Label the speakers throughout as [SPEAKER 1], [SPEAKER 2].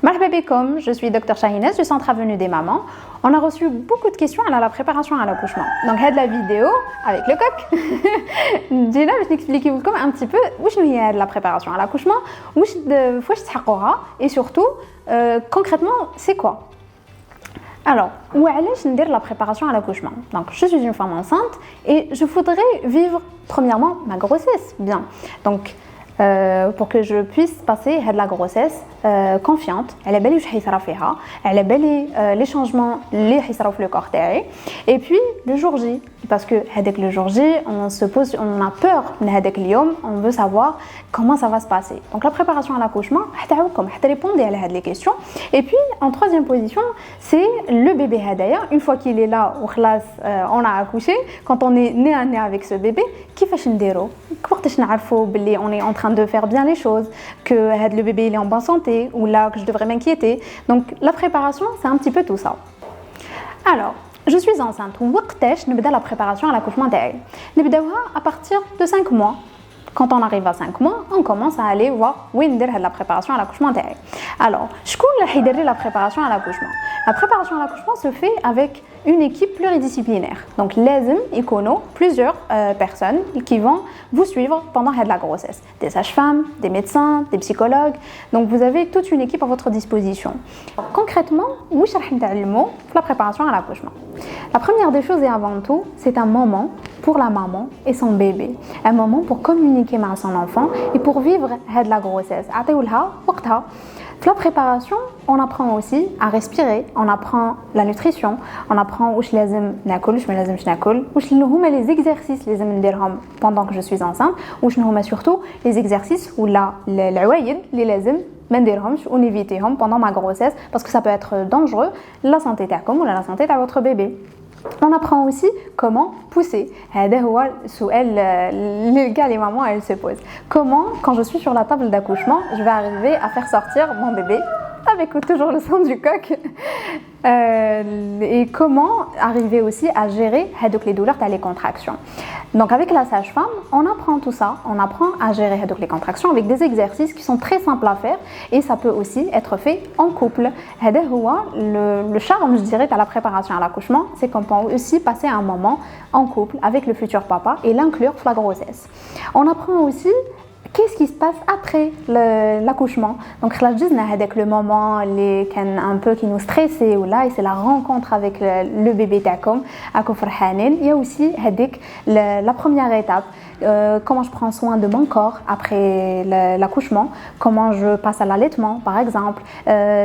[SPEAKER 1] Marhaba bikoum, je suis Dr Shahinez du Centre Avenue des Mamans. On a reçu beaucoup de questions à la préparation à l'accouchement. Donc, cette la vidéo avec le coq. Dina, je vais t'expliquer un petit peu où est la préparation à l'accouchement, où et surtout, concrètement, c'est quoi? Alors, où est-ce que la préparation à l'accouchement? Donc, je suis une femme enceinte et je voudrais vivre premièrement ma grossesse bien. Donc, pour que je puisse passer à la grossesse confiante, elle est belle elle est belle les changements les le corps et puis le jour J, parce que avec le jour J on a peur on veut savoir comment ça va se passer. Donc la préparation à l'accouchement répondre à les questions. Et puis en troisième position, c'est le bébé hadaya. Une fois qu'il est là on a accouché, quand on est né à nez avec ce bébé, كيفاش نديرو وقتاش نعرفوا باللي on est en train de faire bien les choses, que le bébé il est en bonne santé ou là que je devrais m'inquiéter. Donc la préparation, c'est un petit peu tout ça. Alors, je suis enceinte. وقتاش نبدا la préparation à l'accouchement تاعي؟ نبداوها à partir de 5 mois. Quand on arrive à 5 mois, on commence à aller voir où est la préparation à l'accouchement. Alors, la préparation à l'accouchement. La préparation à l'accouchement se fait avec une équipe pluridisciplinaire. Donc, les iconos, plusieurs personnes qui vont vous suivre pendant la grossesse. Des sages-femmes, des médecins, des psychologues. Donc, vous avez toute une équipe à votre disposition. Alors, concrètement, où est la préparation à l'accouchement? La première des choses et avant tout, c'est un moment pour la maman et son bébé. Un moment pour communiquer avec son enfant et pour vivre la grossesse. La préparation, on apprend aussi à respirer, on apprend la nutrition, on apprend les exercices pendant que je suis enceinte, surtout les exercices ou on évitehom pendant ma grossesse parce que ça peut être dangereux la santé ou la santé de votre bébé. On apprend aussi comment pousser. Les mamans elles se posent. Comment, quand je suis sur la table d'accouchement, je vais arriver à faire sortir mon bébé avec toujours le son du coq. Et comment arriver aussi à gérer les douleurs et les contractions. Donc avec la sage-femme, on apprend tout ça, on apprend à gérer les contractions avec des exercices qui sont très simples à faire et ça peut aussi être fait en couple. Le charme, je dirais, à la préparation à l'accouchement, c'est qu'on peut aussi passer un moment en couple avec le futur papa et l'inclure dans la grossesse. On apprend aussi qu'est-ce qui se passe après l'accouchement. Donc avec le moment un peu qui nous stressait ou là et c'est la rencontre avec le bébé takom à Kofrhanen. Il y a aussi la première étape, comment je prends soin de mon corps après l'accouchement, comment je passe à l'allaitement par exemple,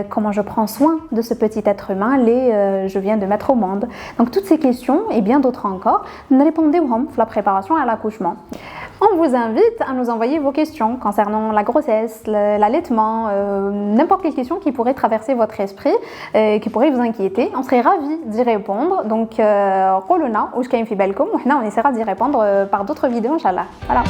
[SPEAKER 1] comment je prends soin de ce petit être humain je viens de mettre au monde. Donc toutes ces questions et bien d'autres encore, nous répondons la préparation à l'accouchement. On vous invite à nous envoyer vos questions concernant la grossesse, l'allaitement, n'importe quelle question qui pourrait traverser votre esprit, qui pourrait vous inquiéter. On serait ravis d'y répondre. Donc, on essaiera d'y répondre par d'autres vidéos, Inch'Allah. Voilà.